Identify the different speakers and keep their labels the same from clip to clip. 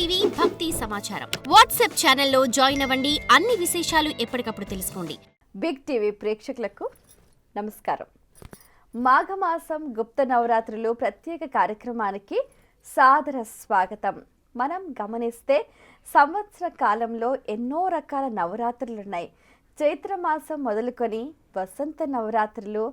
Speaker 1: TV భక్తి సమాచారం WhatsApp ఛానల్లో జాయిన్ అవ్వండి. అన్ని విశేషాలు ఎప్పటికప్పుడు తెలుసుకోండి.
Speaker 2: బిగ్ టీవీ ప్రేక్షకులకు నమస్కారం. మాఘమాసం గుప్త నవరాత్రులు ప్రత్యేక కార్యక్రమానికి సాదర స్వాగతం. మనం గమనిస్తే సంవత్సర కాలంలో ఎన్నో రకాల నవరాత్రులున్నాయి. చైత్రమాసం మొదలుకొని వసంత నవరాత్రులు,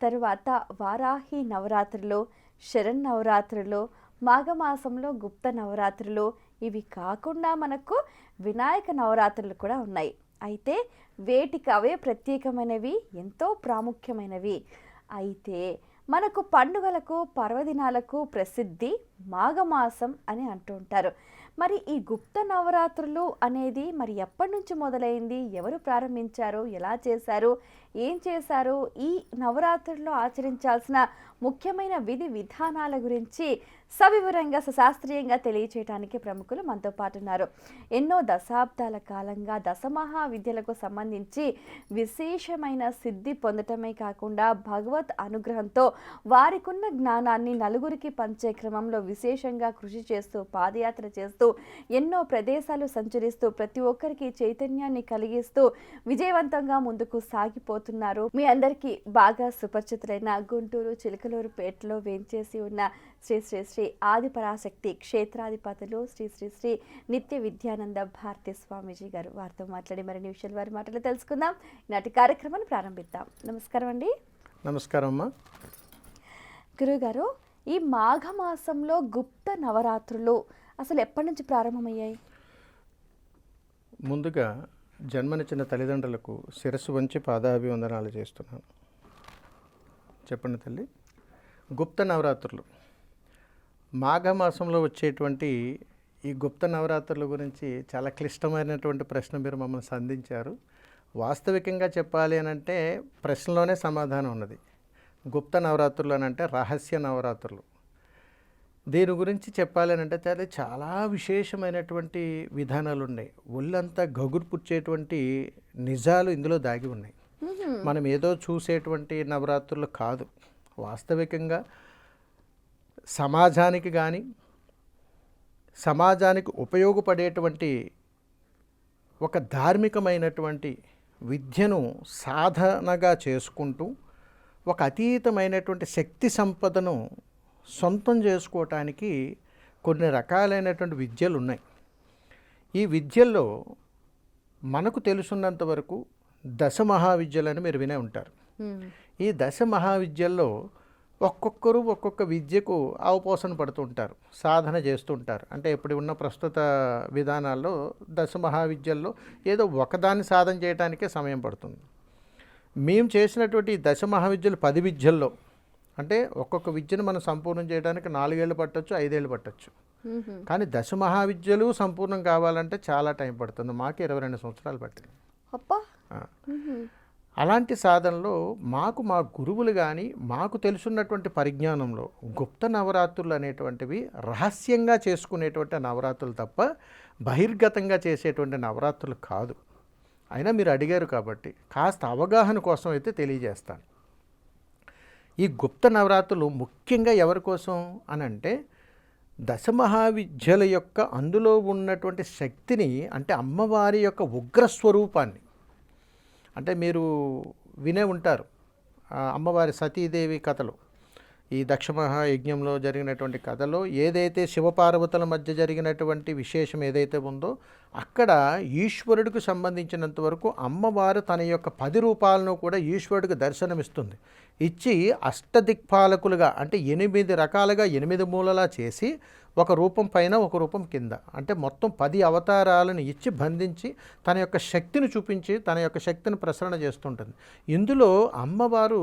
Speaker 2: తరువాత వారాహి నవరాత్రులు, శరన్నవరాత్రులు, మాఘమాసంలో గుప్త నవరాత్రులు, ఇవి కాకుండా మనకు వినాయక నవరాత్రులు కూడా ఉన్నాయి. అయితే వేటికి అవే ప్రత్యేకమైనవి, ఎంతో ప్రాముఖ్యమైనవి. అయితే మనకు పండుగలకు పర్వదినాలకు ప్రసిద్ధి మాఘమాసం అని అంటూ ఉంటారు. మరి ఈ గుప్త నవరాత్రులు అనేది మరి ఎప్పటి నుంచి మొదలైంది, ఎవరు ప్రారంభించారు, ఎలా చేశారు, ఏం చేశారు, ఈ నవరాత్రుల్లో ఆచరించాల్సిన ముఖ్యమైన విధి విధానాల గురించి సవివరంగా సశాస్త్రీయంగా తెలియచేయడానికి ప్రముఖులు మనతో పాటు ఉన్నారు. ఎన్నో దశాబ్దాల కాలంగా దశమహావిద్యలకు సంబంధించి విశేషమైన సిద్ధి పొందటమే కాకుండా భగవత్ అనుగ్రహంతో వారికున్న జ్ఞానాన్ని నలుగురికి పంచే క్రమంలో విశేషంగా కృషి చేస్తూ, పాదయాత్ర చేస్తూ, ఎన్నో ప్రదేశాలు సంచరిస్తూ, ప్రతి ఒక్కరికి చైతన్యాన్ని కలిగిస్తూ విజయవంతంగా ముందుకు సాగిపోతున్నారు. మీ అందరికీ బాగా సుపరిచితులైన గుంటూరు చిలకలూరుపేటలో వేంచేసి ఉన్న శ్రీ శ్రీ శ్రీ ఆదిపరాశక్తి క్షేత్రాధిపతులు శ్రీ శ్రీ శ్రీ నిత్య విద్యానంద భారతీ స్వామీజీ గారు. వారితో మాట్లాడి మరిన్ని విషయాలు వారి మాటలు తెలుసుకుందాం. ఈనాటి కార్యక్రమాన్ని ప్రారంభిద్దాం. నమస్కారం అండి.
Speaker 3: నమస్కారం అమ్మా.
Speaker 2: గురుగారు, ఈ మాఘమాసంలో గుప్త నవరాత్రులు అసలు ఎప్పటి నుంచి ప్రారంభమయ్యాయి?
Speaker 3: ముందుగా జన్మనిచ్చిన తల్లిదండ్రులకు శిరస్సు వంచి పాదాభివందనాలు చేస్తున్నాను. చెప్పండి తల్లి. గుప్త నవరాత్రులు మాఘమాసంలో వచ్చేటువంటి ఈ గుప్త నవరాత్రుల గురించి చాలా క్లిష్టమైనటువంటి ప్రశ్న మీరు మమ్మల్ని సంధించారు. వాస్తవికంగా చెప్పాలి అని అంటే ప్రశ్నలోనే సమాధానం ఉన్నది. గుప్త నవరాత్రులు అని అంటే రహస్య నవరాత్రులు. దీని గురించి చెప్పాలి అని అంటే చాలా విశేషమైనటువంటి విధానాలు ఉన్నాయి. ఒళ్ళంతా గగురు పుచ్చేటువంటి నిజాలు ఇందులో దాగి ఉన్నాయి. మనం ఏదో చూసేటువంటి నవరాత్రులు కాదు. వాస్తవికంగా సమాజానికి కానీ సమాజానికి ఉపయోగపడేటువంటి ఒక ధార్మికమైనటువంటి విద్యను సాధనగా చేసుకుంటూ ఒక అతీతమైనటువంటి శక్తి సంపదను సొంతం చేసుకోవటానికి కొన్ని రకాలైనటువంటి విద్యలు ఉన్నాయి. ఈ విద్యల్లో మనకు తెలుసున్నంత వరకు దశ మహావిద్యలని మీరు వినే ఉంటారు. ఈ దశ మహావిద్యల్లో ఒక్కొక్కరు ఒక్కొక్క విద్యకు అవపోసన పడుతూ ఉంటారు, సాధన చేస్తూ ఉంటారు. అంటే ఇప్పుడు ఉన్న ప్రస్తుత విధానాల్లో దశ మహావిద్యల్లో ఏదో ఒకదాన్ని సాధన చేయడానికే సమయం పడుతుంది. మేము చేసినటువంటి దశ మహావిద్యలు 10 విద్యల్లో అంటే ఒక్కొక్క విద్యను మనం సంపూర్ణం చేయడానికి 4 ఏళ్ళు పట్టచ్చు, 5 ఏళ్ళు పట్టచ్చు. కానీ దశ మహావిద్యలు సంపూర్ణం కావాలంటే చాలా టైం పడుతుంది. మాకు 22 సంవత్సరాలు పట్టింది. అలాంటి సాధనలో మాకు మా గురువులు కానీ మాకు తెలుసున్నటువంటి పరిజ్ఞానంలో గుప్త నవరాత్రులు అనేటువంటివి రహస్యంగా చేసుకునేటువంటి నవరాత్రులు తప్ప బహిర్గతంగా చేసేటువంటి నవరాత్రులు కాదు. అయినా మీరు అడిగారు కాబట్టి కాస్త అవగాహన కోసం అయితే తెలియజేస్తాను. ఈ గుప్త నవరాత్రులు ముఖ్యంగా ఎవరి కోసం అని అంటే దశమహావిద్యల యొక్క అందులో ఉన్నటువంటి శక్తిని, అంటే అమ్మవారి యొక్క ఉగ్రస్వరూపాన్ని, అంటే మీరు వినే ఉంటారు అమ్మవారి సతీదేవి కథలో, ఈ దక్షమహాయజ్ఞంలో జరిగినటువంటి కథలో ఏదైతే శివపార్వతుల మధ్య జరిగినటువంటి విశేషం ఏదైతే ఉందో అక్కడ ఈశ్వరుడికి సంబంధించినంత వరకు అమ్మవారు తన యొక్క 10 రూపాలను కూడా ఈశ్వరుడికి దర్శనమిస్తుంది. ఇచ్చి అష్టదిక్పాలకులుగా అంటే 8 రకాలుగా 8 మూలలా చేసి ఒక రూపం పైన ఒక రూపం కింద అంటే మొత్తం 10 అవతారాలను ఇచ్చి బంధించి తన యొక్క శక్తిని చూపించి తన యొక్క శక్తిని ప్రసరణ చేస్తుంటుంది. ఇందులో అమ్మవారు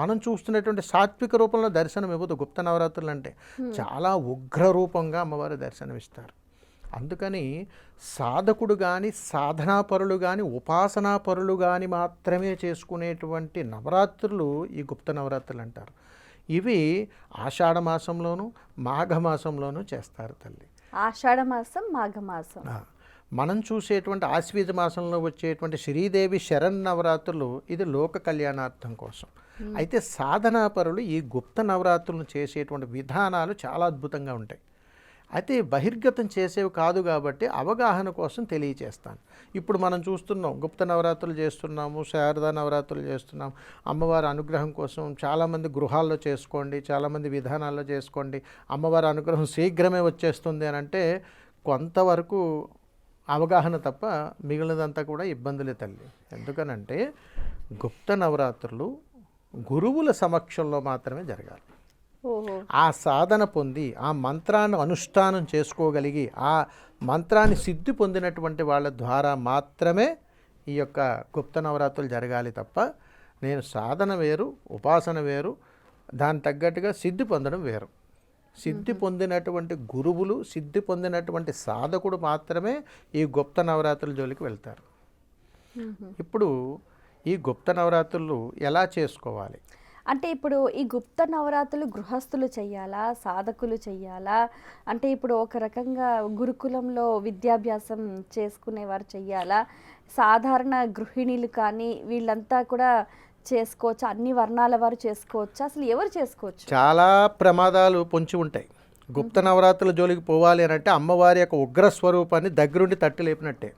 Speaker 3: మనం చూస్తున్నటువంటి సాత్విక రూపంలో దర్శనం ఇవ్వదు. గుప్త నవరాత్రులు అంటే చాలా ఉగ్ర రూపంగా అమ్మవారు దర్శనమిస్తారు. అందుకని సాధకుడు కానీ సాధనాపరులు కానీ ఉపాసనాపరులు కానీ మాత్రమే చేసుకునేటువంటి నవరాత్రులు ఈ గుప్త నవరాత్రులు అంటారు. ఇవి ఆషాఢ మాసంలోను మాఘమాసంలోనూ చేస్తారు తల్లి.
Speaker 2: ఆషాఢ మాసం, మాఘమాసం.
Speaker 3: మనం చూసేటువంటి ఆశ్వీజ మాసంలో వచ్చేటువంటి శ్రీదేవి శరన్నవరాత్రులు ఇది లోక కళ్యాణార్థం కోసం. అయితే సాధనాపరులు ఈ గుప్త నవరాత్రులను చేసేటువంటి విధానాలు చాలా అద్భుతంగా ఉంటాయి. అయితే బహిర్గతం చేసేవి కాదు కాబట్టి అవగాహన కోసం తెలియచేస్తాను. ఇప్పుడు మనం చూస్తున్నాం, గుప్త నవరాత్రులు చేస్తున్నాము, శారదా నవరాత్రులు చేస్తున్నాం. అమ్మవారి అనుగ్రహం కోసం చాలామంది గృహాల్లో చేసుకోండి, చాలామంది విధానాల్లో చేసుకోండి, అమ్మవారి అనుగ్రహం శీఘ్రమే వచ్చేస్తుంది అని అంటే కొంతవరకు అవగాహన తప్ప మిగిలినదంతా కూడా ఇబ్బందులే తల్లి. ఎందుకనంటే గుప్త నవరాత్రులు గురువుల సమక్షంలో మాత్రమే జరగాలి. ఆ సాధన పొంది ఆ మంత్రాన్ని అనుష్ఠానం చేసుకోగలిగి ఆ మంత్రాన్ని సిద్ధి పొందినటువంటి వాళ్ళ ద్వారా మాత్రమే ఈ యొక్క గుప్త నవరాత్రులు జరగాలి తప్ప నేను సాధన వేరు, ఉపాసన వేరు, దాని తగ్గట్టుగా సిద్ధి పొందడం వేరు. సిద్ధి పొందినటువంటి గురువులు, సిద్ధి పొందినటువంటి సాధకుడు మాత్రమే ఈ గుప్త నవరాత్రుల జోలికి వెళ్తారు. ఇప్పుడు ఈ గుప్త నవరాత్రులు ఎలా చేసుకోవాలి
Speaker 2: అంటే ఇప్పుడు ఈ గుప్త నవరాత్రులు గృహస్థులు చెయ్యాలా, సాధకులు చెయ్యాలా? అంటే ఇప్పుడు ఒక రకంగా గురుకులంలో విద్యాభ్యాసం చేసుకునేవారు చెయ్యాలా, సాధారణ గృహిణీలు కానీ వీళ్ళంతా కూడా చేసుకోవచ్చు, అన్ని వర్ణాల వారు చేసుకోవచ్చు, అసలు ఎవరు చేసుకోవచ్చు?
Speaker 3: చాలా ప్రమాదాలు పొంచి ఉంటాయి. గుప్త నవరాత్రుల జోలికి పోవాలి అని అంటే అమ్మవారి యొక్క ఉగ్రస్వరూపాన్ని దగ్గరుండి తట్టి లేపినట్టే.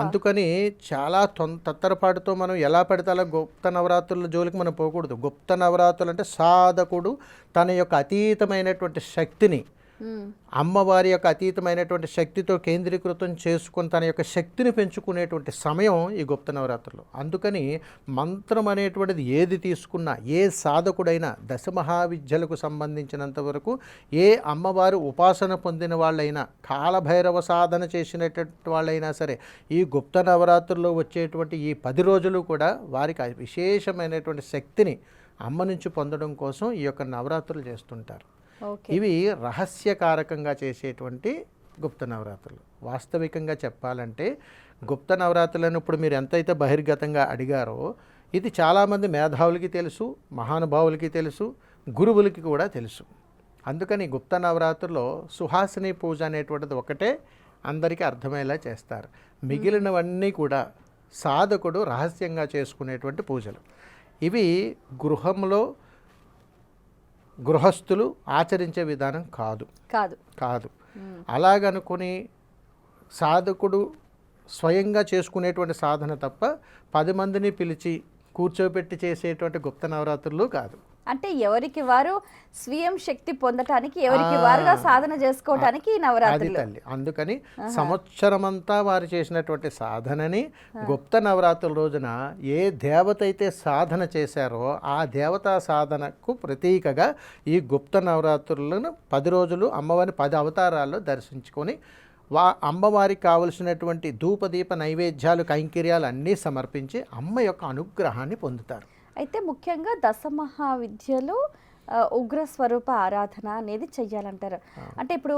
Speaker 3: అందుకని చాలా తత్తరపాటుతో మనం ఎలా పడితే అలా గుప్త నవరాత్రుల జోలికి మనం పోకూడదు. గుప్త నవరాత్రులు అంటే సాధకుడు తన యొక్క అతీతమైనటువంటి శక్తిని, అమ్మవారి యొక్క అతీతమైనటువంటి శక్తితో కేంద్రీకృతం చేసుకుని తన యొక్క శక్తిని పెంచుకునేటువంటి సమయం ఈ గుప్త నవరాత్రులు. అందుకని మంత్రం అనేటువంటిది ఏది తీసుకున్నా, ఏ సాధకుడైనా దశమహావిద్యలకు సంబంధించినంత వరకు ఏ అమ్మవారు ఉపాసన పొందిన వాళ్ళైనా, కాలభైరవ సాధన చేసినటువంటి వాళ్ళైనా సరే ఈ గుప్త నవరాత్రుల్లో వచ్చేటువంటి ఈ 10 రోజులు కూడా వారికి విశేషమైనటువంటి శక్తిని అమ్మ నుంచి పొందడం కోసం ఈ యొక్క నవరాత్రులు చేస్తుంటారు. ఇవి రహస్యకారకంగా చేసేటువంటి గుప్త నవరాత్రులు. వాస్తవికంగా చెప్పాలంటే గుప్త నవరాత్రులను ఇప్పుడు మీరు ఎంతైతే బహిర్గతంగా అడిగారో ఇది చాలామంది మేధావులకి తెలుసు, మహానుభావులకి తెలుసు, గురువులకి కూడా తెలుసు. అందుకని గుప్త నవరాత్రుల్లో సుహాసిని పూజ అనేటువంటిది ఒకటే అందరికీ అర్థమయ్యేలా చేస్తారు. మిగిలినవన్నీ కూడా సాధకుడు రహస్యంగా చేసుకునేటువంటి పూజలు. ఇవి గృహంలో గృహస్థులు ఆచరించే విధానం కాదు
Speaker 2: కాదు
Speaker 3: కాదు అలాగనుకుని సాధకుడు స్వయంగా చేసుకునేటువంటి సాధన తప్ప 10 మందిని పిలిచి కూర్చోబెట్టి చేసేటువంటి గుప్త నవరాత్రులు కాదు.
Speaker 2: అంటే ఎవరికి వారు స్వయం శక్తి పొందటానికి, ఎవరికి వారుగా సాధన చేసుకోవటానికి ఈ నవరాత్రులు
Speaker 3: తల్లి. అందుకని సంవత్సరమంతా వారు చేసినటువంటి సాధనని గుప్త నవరాత్రుల రోజున ఏ దేవత అయితే సాధన చేశారో ఆ దేవతా సాధనకు ప్రతీకగా ఈ గుప్త నవరాత్రులను 10 రోజులు అమ్మవారిని 10 అవతారాల్లో దర్శించుకొని అమ్మవారికి కావలసినటువంటి ధూపదీప నైవేద్యాలు, కైంకర్యాలు అన్నీ సమర్పించి అమ్మ యొక్క అనుగ్రహాన్ని పొందుతారు.
Speaker 2: అయితే ముఖ్యంగా దశమహావిద్యలు ఉగ్రస్వరూప ఆరాధన అనేది చెయ్యాలంటారు. అంటే ఇప్పుడు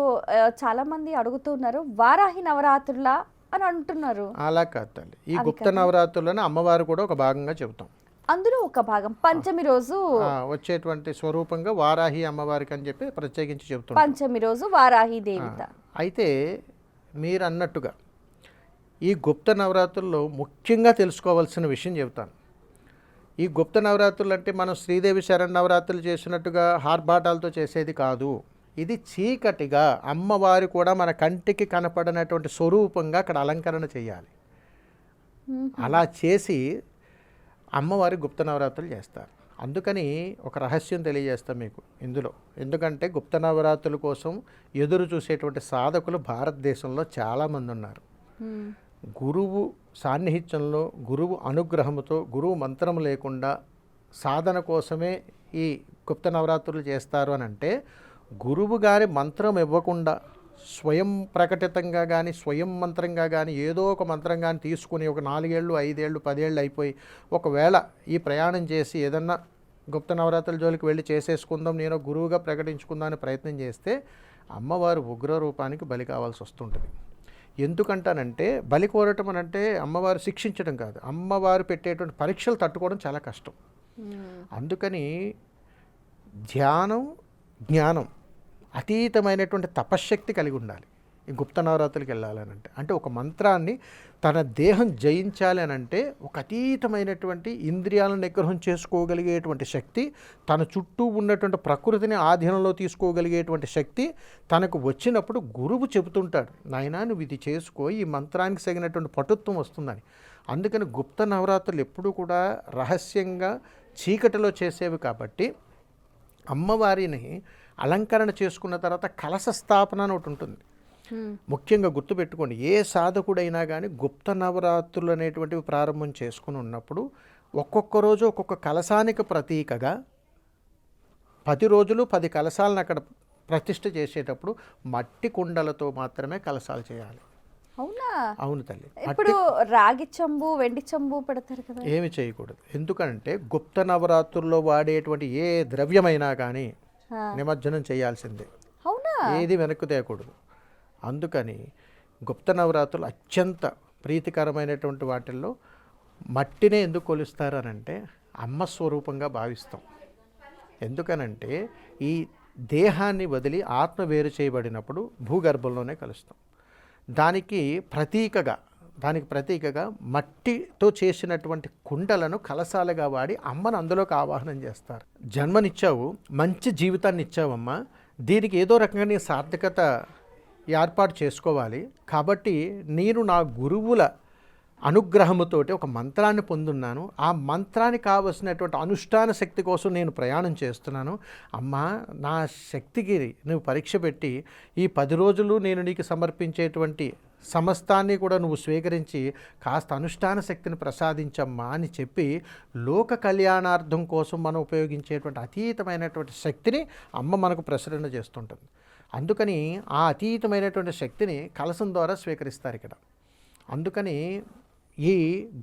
Speaker 2: చాలామంది అడుగుతున్నారు, వారాహి నవరాత్రుల అని అంటున్నారు.
Speaker 3: అలా కాదు తల్లి. ఈ గుప్త నవరాత్రులను అమ్మవారు కూడా ఒక భాగంగా చెబుతాం.
Speaker 2: అందులో ఒక భాగం పంచమి రోజు
Speaker 3: వచ్చేటువంటి స్వరూపంగా వారాహి అమ్మవారికి అని చెప్పి ప్రత్యేకించి చెబుతాం.
Speaker 2: పంచమి రోజు వారాహి దేవత.
Speaker 3: అయితే మీరు అన్నట్టుగా ఈ గుప్త నవరాత్రుల్లో ముఖ్యంగా తెలుసుకోవాల్సిన విషయం చెబుతాను. ఈ గుప్త నవరాత్రులు అంటే మనం శ్రీదేవి శరన్నవరాత్రులు చేసినట్టుగా హార్బాటాలతో చేసేది కాదు. ఇది చీకటిగా అమ్మవారు కూడా మన కంటికి కనపడినటువంటి స్వరూపంగా అక్కడ అలంకరణ చేయాలి. అలా చేసి అమ్మవారి గుప్త నవరాత్రులు చేస్తారు. అందుకని ఒక రహస్యం తెలియజేస్తాం మీకు ఇందులో. ఎందుకంటే గుప్త నవరాత్రుల కోసం ఎదురు చూసేటువంటి సాధకులు భారతదేశంలో చాలామంది ఉన్నారు. గురువు సాన్నిహిత్యంలో, గురువు అనుగ్రహంతో, గురువు మంత్రం లేకుండా సాధన కోసమే ఈ గుప్త నవరాత్రులు చేస్తారు అని అంటే, గురువు గారి మంత్రం ఇవ్వకుండా స్వయం ప్రకటితంగా కానీ స్వయం మంత్రంగా కానీ ఏదో ఒక మంత్రం కానీ తీసుకుని ఒక 4 ఏళ్ళు 5 ఏళ్ళు 10 ఏళ్ళు అయిపోయి ఒకవేళ ఈ ప్రయాణం చేసి ఏదన్నా గుప్త నవరాత్రుల జోలికి వెళ్ళి చేసేసుకుందాం, నేను గురువుగా ప్రకటించుకుందాం అని ప్రయత్నం చేస్తే అమ్మవారు ఉగ్ర రూపానికి బలి కావాల్సి వస్తుంటుంది. ఎందుకంటానంటే బలి కోరటం అని అంటే అమ్మవారు శిక్షించడం కాదు, అమ్మవారు పెట్టేటువంటి పరీక్షలు తట్టుకోవడం చాలా కష్టం. అందుకని ధ్యానం, జ్ఞానం, అతీతమైనటువంటి తపశ్శక్తి కలిగి ఉండాలి. ఈ గుప్త నవరాత్రులకి వెళ్ళాలని అంటే ఒక మంత్రాన్ని తన దేహం జయించాలి అని అంటే ఒక అతీతమైనటువంటి ఇంద్రియాలను నిగ్రహం చేసుకోగలిగేటువంటి శక్తి, తన చుట్టూ ఉన్నటువంటి ప్రకృతిని ఆధీనంలో తీసుకోగలిగేటువంటి శక్తి తనకు వచ్చినప్పుడు గురువు చెబుతుంటాడు, నాయనా నువ్వు ఇది చేసుకో, ఈ మంత్రానికి తగినటువంటి పటుత్వం వస్తుందని. అందుకని గుప్త నవరాత్రులు ఎప్పుడూ కూడా రహస్యంగా చీకటిలో చేసేవి కాబట్టి అమ్మవారిని అలంకరణ చేసుకున్న తర్వాత కలశ స్థాపన అని ఒకటి ఉంటుంది. ముఖ్యంగా గుర్తుపెట్టుకోండి, ఏ సాధకుడైనా కానీ గుప్త నవరాత్రులు అనేటువంటివి ప్రారంభం చేసుకుని ఉన్నప్పుడు ఒక్కొక్క రోజు ఒక్కొక్క కలశానికి ప్రతీకగా 10 రోజులు 10 కలశాలను అక్కడ ప్రతిష్ఠ చేసేటప్పుడు మట్టి కుండలతో మాత్రమే కలశాలు చేయాలి.
Speaker 2: అవునా?
Speaker 3: అవును తల్లి.
Speaker 2: ఇప్పుడు రాగి చెంబు, వెండి చెంబు పెడతారు కదా,
Speaker 3: ఏమి చేయకూడదు. ఎందుకంటే గుప్త నవరాత్రుల్లో వాడేటువంటి ఏ ద్రవ్యమైనా కానీ నిమజ్జనం చేయాల్సిందే.
Speaker 2: అవునా?
Speaker 3: ఏది వెనక్కు తేయకూడదు. అందుకని గుప్త నవరాత్రులు అత్యంత ప్రీతికరమైనటువంటి వాటిల్లో మట్టినే ఎందుకు కొలుస్తారు అనంటే అమ్మ స్వరూపంగా భావిస్తాం. ఎందుకనంటే ఈ దేహాన్ని వదిలి ఆత్మ వేరు చేయబడినప్పుడు భూగర్భంలోనే కలుస్తాం. దానికి ప్రతీకగా మట్టితో చేసినటువంటి కుండలను కలశాలుగా వాడి అమ్మను అందులోకి ఆవాహనం చేస్తారు. జన్మనిచ్చావు, మంచి జీవితాన్ని ఇచ్చావమ్మా, దీనికి ఏదో రకంగా నీ సార్థకత ఏర్పాటు చేసుకోవాలి. కాబట్టి నేను నా గురువుల అనుగ్రహముతోటి ఒక మంత్రాన్ని పొందున్నాను, ఆ మంత్రానికి కావలసినటువంటి అనుష్ఠాన శక్తి కోసం నేను ప్రయాణం చేస్తున్నాను. అమ్మా, నా శక్తికి నువ్వు పరీక్ష పెట్టి ఈ 10 రోజులు నేను నీకు సమర్పించేటువంటి సమస్తాన్ని కూడా నువ్వు స్వీకరించి కాస్త అనుష్ఠాన శక్తిని ప్రసాదించమ్మా అని చెప్పి లోక కళ్యాణార్థం కోసం మనం ఉపయోగించేటువంటి అతీతమైనటువంటి శక్తిని అమ్మ మనకు ప్రసరణ చేస్తుంటుంది. అందుకని ఆ అతీతమైనటువంటి శక్తిని కలశం ద్వారా స్వీకరిస్తారు ఇక్కడ. అందుకని ఈ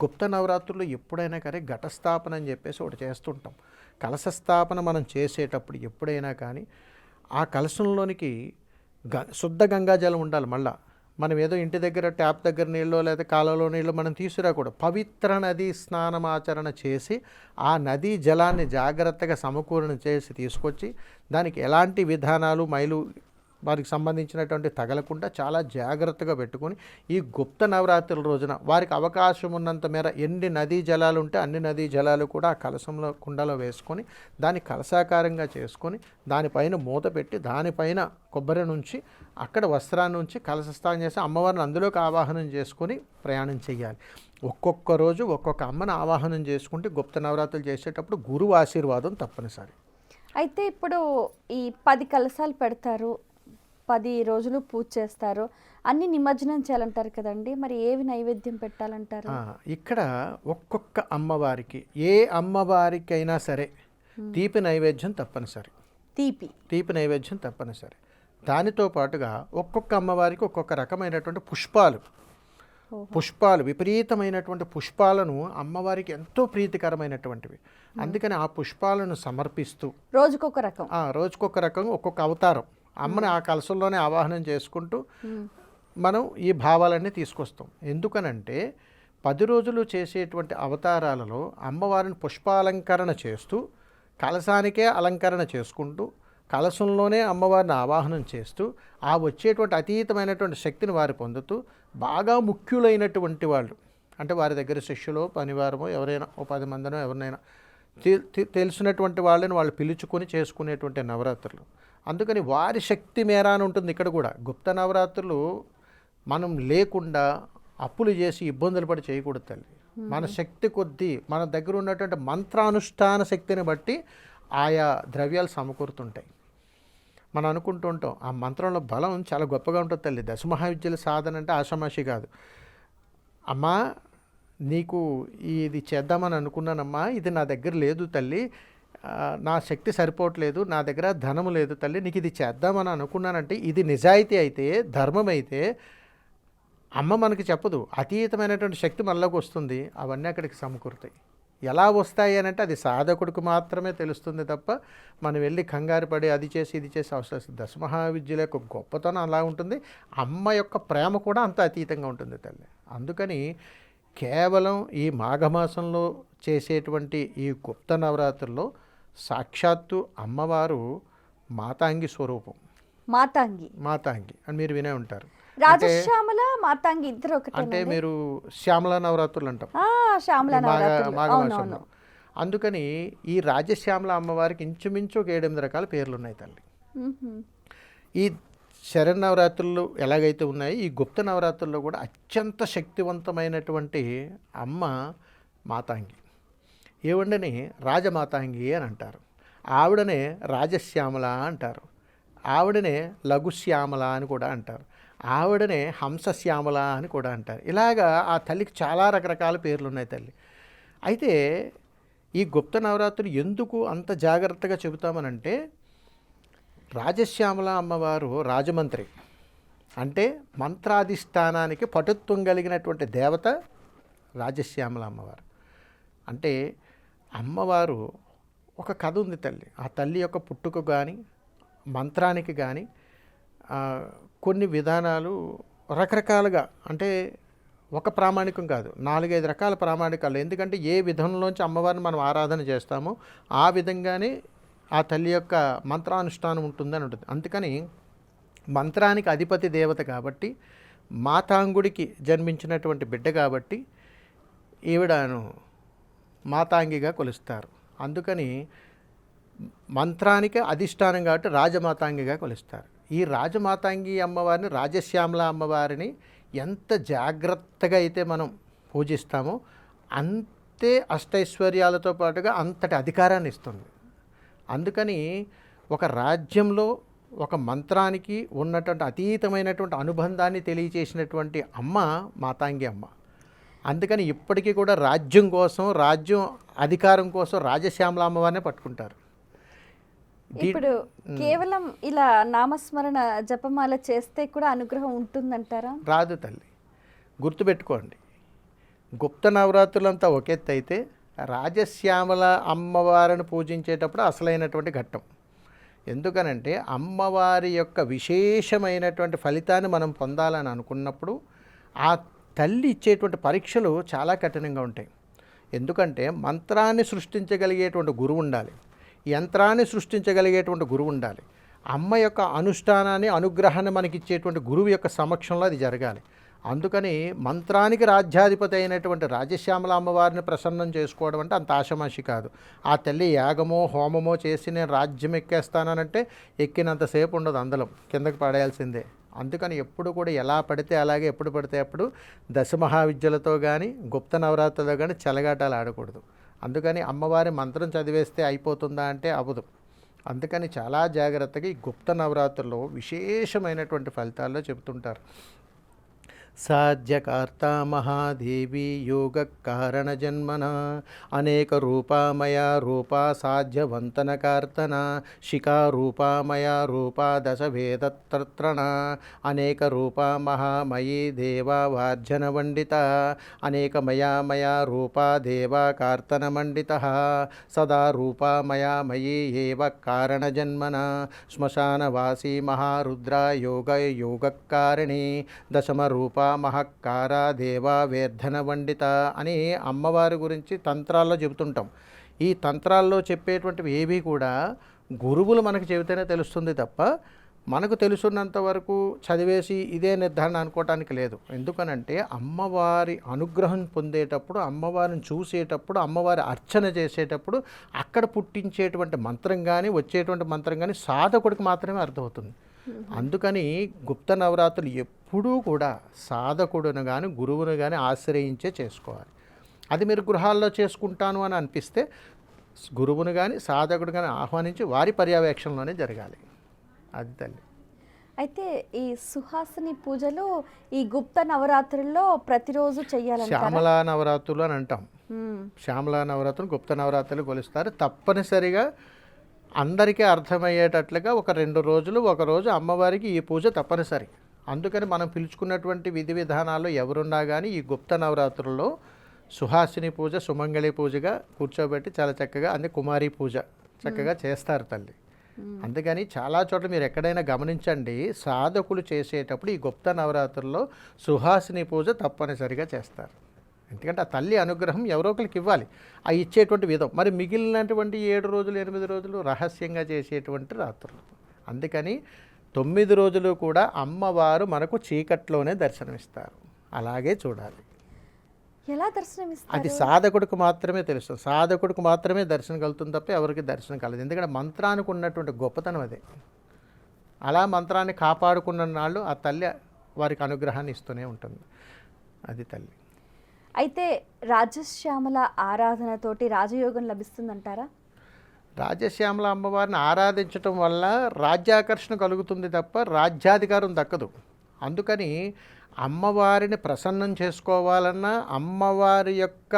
Speaker 3: గుప్త నవరాత్రుల్లో ఎప్పుడైనా కానీ ఘటస్థాపన అని చెప్పేసి ఒకటి చేస్తుంటాం. కలశ స్థాపన మనం చేసేటప్పుడు ఎప్పుడైనా కానీ ఆ కలశంలోనికి శుద్ధ గంగాజలం ఉండాలి. మళ్ళీ మనం ఏదో ఇంటి దగ్గర ట్యాప్ దగ్గర నీళ్ళు లేదా కాలువలో నీళ్ళు మనం తీసుకురాకూడదు. పవిత్ర నదీ స్నానమాచరణ చేసి ఆ నదీ జలాన్ని జాగ్రత్తగా సమకూరణ చేసి తీసుకొచ్చి దానికి ఎలాంటి విధానాలు మైలు వారికి సంబంధించినటువంటి తగలకుండా చాలా జాగ్రత్తగా పెట్టుకొని ఈ గుప్త నవరాత్రుల రోజున వారికి అవకాశం ఉన్నంత మేర ఎన్ని నదీ జలాలు ఉంటే అన్ని నదీ జలాలు కూడా ఆ కలశంలో కుండలో వేసుకొని దాన్ని కలశాకారంగా చేసుకొని దానిపైన మూత పెట్టి దానిపైన కొబ్బరి నుంచి అక్కడ వస్త్రాన్ని ఉంచి కలశస్థానం చేసి అమ్మవారిని అందులోకి ఆవాహనం చేసుకొని ప్రయాణం చేయాలి. ఒక్కొక్క రోజు ఒక్కొక్క అమ్మని ఆవాహనం చేసుకుంటే గుప్త నవరాత్రులు చేసేటప్పుడు గురువు ఆశీర్వాదం తప్పనిసరి.
Speaker 2: అయితే ఇప్పుడు ఈ 10 కలశాలు పెడతారు, 10 రోజులు పూజ చేస్తారు, అన్ని నిమజ్జనం చేయాలంటారు కదండి, మరి ఏవి నైవేద్యం పెట్టాలంటారు?
Speaker 3: ఇక్కడ ఒక్కొక్క అమ్మవారికి ఏ అమ్మవారికైనా సరే తీపి నైవేద్యం తప్పనిసరి. తీపి నైవేద్యం తప్పనిసరి. దానితో పాటుగా ఒక్కొక్క అమ్మవారికి ఒక్కొక్క రకమైనటువంటి పుష్పాలు విపరీతమైనటువంటి పుష్పాలను అమ్మవారికి ఎంతో ప్రీతికరమైనటువంటివి. అందుకని ఆ పుష్పాలను సమర్పిస్తూ రోజుకొక రకం ఒక్కొక్క అవతారం అమ్మని ఆ కలశంలోనే ఆవాహనం చేసుకుంటూ మనం ఈ భావాలన్నీ తీసుకొస్తాం. ఎందుకనంటే 10 రోజులు చేసేటువంటి అవతారాలలో అమ్మవారిని పుష్పాలంకరణ చేస్తూ కలశానికే అలంకరణ చేసుకుంటూ కలశంలోనే అమ్మవారిని ఆవాహనం చేస్తూ ఆ వచ్చేటువంటి అతీతమైనటువంటి శక్తిని వారు పొందుతూ బాగా ముఖ్యులైనటువంటి వాళ్ళు అంటే వారి దగ్గర శిష్యులో పనివారమో ఎవరైనా ఓ 10 మందినో ఎవరినైనా తెలిసినటువంటి వాళ్ళని వాళ్ళు పిలుచుకొని చేసుకునేటువంటి నవరాత్రులు. అందుకని వారి శక్తి మేర అని ఉంటుంది ఇక్కడ కూడా. గుప్త నవరాత్రులు మనం లేకుండా అప్పులు చేసి ఇబ్బందులు పడి చేయకూడదు తల్లి. మన శక్తి కొద్దీ మన దగ్గర ఉన్నటువంటి మంత్రానుష్ఠాన శక్తిని బట్టి ఆయా ద్రవ్యాలు సమకూరుతుంటాయి. మనం అనుకుంటూ ఉంటాం ఆ మంత్రంలో బలం చాలా గొప్పగా ఉంటుంది తల్లి. దశమహావిద్యల సాధన అంటే ఆషామాషి కాదు. అమ్మా నీకు ఇది చేద్దామని అనుకున్నానమ్మా, ఇది నా దగ్గర లేదు తల్లి, నా శక్తి సరిపోవట్లేదు, నా దగ్గర ధనము లేదు తల్లి, నీకు ఇది చేద్దామని అనుకున్నానంటే ఇది నిజాయితీ అయితే ధర్మం అయితే అమ్మ మనకి చెప్పదు, అతీతమైనటువంటి శక్తి మనలోకి వస్తుంది, అవన్నీ అక్కడికి సమకూరుతాయి. ఎలా వస్తాయి అని అంటే అది సాధకుడికి మాత్రమే తెలుస్తుంది తప్ప మనం వెళ్ళి కంగారు పడి అది చేసి ఇది చేసి అవసరం. దశమహావిద్యల యొక్క గొప్పతనం అలా ఉంటుంది, అమ్మ యొక్క ప్రేమ కూడా అంత అతీతంగా ఉంటుంది తల్లి. అందుకని కేవలం ఈ మాఘమాసంలో చేసేటువంటి ఈ గుప్త నవరాత్రుల్లో సాక్షాత్తు అమ్మవారు మాతాంగి స్వరూపం.
Speaker 2: మాతాంగి
Speaker 3: అని మీరు వినే ఉంటారు.
Speaker 2: రాజశ్యామల మాతాంగి ఇద్దరు ఒకటే.
Speaker 3: అంటే మీరు శ్యామల నవరాత్రులు అంటాం
Speaker 2: శ్యామల
Speaker 3: ఈ
Speaker 2: నవరాత్రులు.
Speaker 3: మాఘమాసంలో.
Speaker 2: అవునవును.
Speaker 3: అందుకని ఈ రాజశ్యామల అమ్మవారికి ఇంచుమించు ఒక 7-8 రకాల పేర్లు ఉన్నాయి తల్లి. ఈ శరన్నవరాత్రులు ఎలాగైతే ఉన్నాయి, ఈ గుప్త నవరాత్రుల్లో కూడా అత్యంత శక్తివంతమైనటువంటి అమ్మ మాతాంగి. ఏవండని రాజమాతాంగి అని అంటారు, ఆవిడనే రాజశ్యామల అంటారు, ఆవిడనే లఘుశ్యామల అని కూడా అంటారు, ఆవిడనే హంసశ్యామల అని కూడా అంటారు. ఇలాగా ఆ తల్లికి చాలా రకరకాల పేర్లు ఉన్నాయి తల్లి. అయితే ఈ గుప్త నవరాత్రులు ఎందుకు అంత జాగ్రత్తగా చెబుతామనంటే, రాజశ్యామల అమ్మవారు రాజమంత్రి, అంటే మంత్రాధిష్టానానికి పటుత్వం కలిగినటువంటి దేవత రాజశ్యామల అమ్మవారు. అంటే అమ్మవారు ఒక కథ ఉంది తల్లి. ఆ తల్లి యొక్క పుట్టుక కానీ మంత్రానికి కానీ కొన్ని విధానాలు రకరకాలుగా, అంటే ఒక ప్రామాణికం కాదు, 4-5 రకాల ప్రామాణికాలు. ఎందుకంటే ఏ విధంలోంచి అమ్మవారిని మనం ఆరాధన చేస్తామో ఆ విధంగానే ఆ తల్లి యొక్క మంత్రానుష్ఠానం ఉంటుందని ఉంటుంది. అందుకని మంత్రానికి అధిపతి దేవత కాబట్టి, మాతాంగుడికి జన్మించినటువంటి బిడ్డ కాబట్టి ఈవిడను మాతాంగిగా కొలుస్తారు. అందుకని మంత్రానికి అధిష్టానం కాబట్టి రాజమాతాంగిగా కొలుస్తారు. ఈ రాజమాతాంగి అమ్మవారిని, రాజశ్యామల అమ్మవారిని ఎంత జాగ్రత్తగా అయితే మనం పూజిస్తామో అంతే అష్టైశ్వర్యాలతో పాటుగా అంతటి అధికారాన్ని ఇస్తుంది. అందుకని ఒక రాజ్యంలో ఒక మంత్రానికి ఉన్నటువంటి అతీతమైనటువంటి అనుబంధాన్ని తెలియచేసినటువంటి అమ్మ మాతాంగి అమ్మ. అందుకని ఇప్పటికీ కూడా రాజ్యం కోసం, రాజ్యం అధికారం కోసం రాజశ్యామల అమ్మవారినే పట్టుకుంటారు.
Speaker 2: ఇప్పుడు కేవలం ఇలా నామస్మరణ జపమాల చేస్తే కూడా అనుగ్రహం ఉంటుందంటారా?
Speaker 3: రాదు తల్లి, గుర్తుపెట్టుకోండి. గుప్త నవరాత్రులంతా ఒక ఎత్తు అయితే రాజశ్యామల అమ్మవారిని పూజించేటప్పుడు అసలైనటువంటి ఘట్టం. ఎందుకనంటే అమ్మవారి యొక్క విశేషమైనటువంటి ఫలితాన్ని మనం పొందాలని అనుకున్నప్పుడు ఆ తల్లి ఇచ్చేటువంటి పరీక్షలు చాలా కఠినంగా ఉంటాయి. ఎందుకంటే మంత్రాన్ని సృష్టించగలిగేటువంటి గురువు ఉండాలి, యంత్రాన్ని సృష్టించగలిగేటువంటి గురువు ఉండాలి, అమ్మ యొక్క అనుష్ఠానాన్ని, అనుగ్రహాన్ని మనకిచ్చేటువంటి గురువు యొక్క సమక్షంలో అది జరగాలి. అందుకని మంత్రానికి రాజ్యాధిపతి అయినటువంటి రాజశ్యామల అమ్మవారిని ప్రసన్నం చేసుకోవడం అంటే అంత ఆషమాషి కాదు. ఆ తల్లి యాగమో హోమమో చేసి నేను రాజ్యం ఎక్కేస్తానంటే ఎక్కినంతసేపు ఉండదు, అందలం కిందకి పడేయాల్సిందే. అందుకని ఎప్పుడు కూడా ఎలా పడితే అలాగే, ఎప్పుడు పడితే అప్పుడు దశమహావిద్యలతో కానీ గుప్త నవరాత్రులతో కానీ చెలగాటాలు ఆడకూడదు. అందుకని అమ్మవారి మంత్రం చదివేస్తే అయిపోతుందా అంటే అవ్వదు. అందుకని చాలా జాగ్రత్తగా ఈ గుప్త నవరాత్రుల్లో విశేషమైనటువంటి ఫలితాల్లో చెబుతుంటారు. సాధ్యకర్త మహాదేవి యోగ కారణ జన్మన అనేక రూపామయా రూపా సాధ్యవంతన కార్తన శిఖా రూపామయా రూపా దశభేదత్రణ అనేక రూపా మహామయీ దేవా వార్జన వండిత అనేకమయా మయా రూపా దేవా కార్తన మండిత సదా రూపా మయా మయీ ఏవ కారణ జన్మన శ్మశానవాసీ మహారుద్ర యోగకారిణి దశమ రూప మహక్కార దేవా వేర్ధన వండిత అని అమ్మవారి గురించి తంత్రాల్లో చెబుతుంటాం. ఈ తంత్రాల్లో చెప్పేటువంటివి ఏవి కూడా గురువులు మనకు చెబితేనే తెలుస్తుంది తప్ప మనకు తెలుసున్నంత వరకు చదివేసి ఇదే నిర్ధారణ అనుకోవటానికి లేదు. ఎందుకనంటే అమ్మవారి అనుగ్రహం పొందేటప్పుడు, అమ్మవారిని చూసేటప్పుడు, అమ్మవారి అర్చన చేసేటప్పుడు అక్కడ పుట్టించేటువంటి మంత్రం కానీ, వచ్చేటువంటి మంత్రం కానీ సాధకుడికి మాత్రమే అర్థమవుతుంది. అందుకని గుప్త నవరాత్రులు ఎప్పుడూ కూడా సాధకుడును కానీ గురువును కానీ ఆశ్రయించే చేసుకోవాలి. అది మీరు గృహాల్లో చేసుకుంటాను అని అనిపిస్తే గురువును కానీ సాధకుడు కానీ ఆహ్వానించి వారి పర్యవేక్షణలోనే జరగాలి. అది తల్లి.
Speaker 2: అయితే ఈ సుహాసిని పూజలు ఈ గుప్త నవరాత్రుల్లో ప్రతిరోజు చెయ్యాలంటారా?
Speaker 3: శ్యామలా నవరాత్రులు అని అంటాం. శ్యామలా నవరాత్రులు గుప్త నవరాత్రులు కొలుస్తారు. తప్పనిసరిగా అందరికీ అర్థమయ్యేటట్లుగా ఒక 2 రోజులు, ఒక రోజు అమ్మవారికి ఈ పూజ తప్పనిసరి. అందుకని మనం పిలుచుకున్నటువంటి విధి విధానాల్లో ఎవరున్నా కానీ ఈ గుప్త నవరాత్రుల్లో సుహాసిని పూజ, సుమంగళి పూజగా కూర్చోబెట్టి చాలా చక్కగా, అంటే కుమారి పూజ చక్కగా చేస్తారు తల్లి. అందుకని చాలా చోట్ల మీరు ఎక్కడైనా గమనించండి, సాధకులు చేసేటప్పుడు ఈ గుప్త నవరాత్రుల్లో సుహాసిని పూజ తప్పనిసరిగా చేస్తారు. ఎందుకంటే ఆ తల్లి అనుగ్రహం ఎవరో ఒకరికి ఇవ్వాలి, ఆ ఇచ్చేటువంటి విధం. మరి మిగిలినటువంటి 7 రోజులు 8 రోజులు రహస్యంగా చేసేటువంటి రాత్రులు. అందుకని 9 రోజులు కూడా అమ్మవారు మనకు చీకట్లోనే దర్శనమిస్తారు. అలాగే చూడాలి.
Speaker 2: ఎలా దర్శనమిస్తారు?
Speaker 3: అది సాధకుడికి మాత్రమే తెలుసు. సాధకుడికి మాత్రమే దర్శనం కలుగుతుంది తప్ప ఎవరికి దర్శనం కలదు. ఎందుకంటే మంత్రానికి ఉన్నటువంటి గొప్పతనం అదే. అలా మంత్రాన్ని కాపాడుకున్న నాళ్ళు ఆ తల్లి వారికి అనుగ్రహాన్ని ఇస్తూనే ఉంటుంది. అది తల్లి.
Speaker 2: అయితే రాజశ్యామల ఆరాధనతోటి రాజయోగం లభిస్తుందంటారా?
Speaker 3: రాజశ్యామల అమ్మవారిని ఆరాధించటం వల్ల రాజ్యాకర్షణ కలుగుతుంది తప్ప రాజ్యాధికారం దక్కదు. అందుకని అమ్మవారిని ప్రసన్నం చేసుకోవాలన్నా, అమ్మవారి యొక్క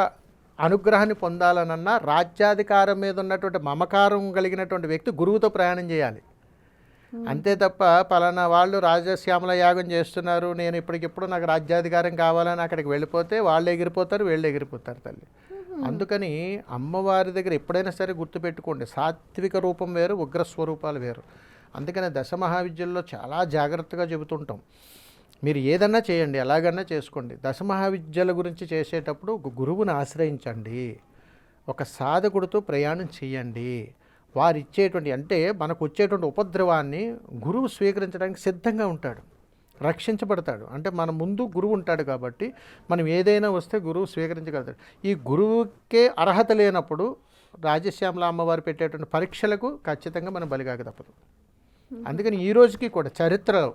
Speaker 3: అనుగ్రహాన్ని పొందాలనన్నా రాజ్యాధికారం మీద ఉన్నటువంటి మమకారం కలిగినటువంటి వ్యక్తి గురువుతో ప్రయాణం చేయాలి. అంతే తప్ప పలానా వాళ్ళు రాజశ్యామల యాగం చేస్తున్నారు, నేను ఇప్పటికిప్పుడు నాకు రాజ్యాధికారం కావాలని అక్కడికి వెళ్ళిపోతే వాళ్ళు ఎగిరిపోతారు, వీళ్ళు ఎగిరిపోతారు తల్లి. అందుకని అమ్మవారి దగ్గర ఎప్పుడైనా సరే గుర్తుపెట్టుకోండి, సాత్విక రూపం వేరు, ఉగ్రస్వరూపాలు వేరు. అందుకని దశమహావిద్యల్లో చాలా జాగ్రత్తగా చెబుతుంటాం. మీరు ఏదన్నా చేయండి, ఎలాగన్నా చేసుకోండి, దశమహావిద్యల గురించి చేసేటప్పుడు ఒక గురువుని ఆశ్రయించండి, ఒక సాధకుడితో ప్రయాణం చేయండి. వారు ఇచ్చేటువంటి అంటే మనకు వచ్చేటువంటి ఉపద్రవాన్ని గురువు స్వీకరించడానికి సిద్ధంగా ఉంటాడు, రక్షించబడతాడు. అంటే మన ముందు గురువు ఉంటాడు కాబట్టి మనం ఏదైనా వస్తే గురువు స్వీకరించగలుగుతాడు. ఈ గురువుకే అర్హత లేనప్పుడు రాజశ్యామల అమ్మవారు పెట్టేటువంటి పరీక్షలకు ఖచ్చితంగా మనం బలిగాక తప్పదు. అందుకని ఈ రోజుకి కూడా చరిత్రలో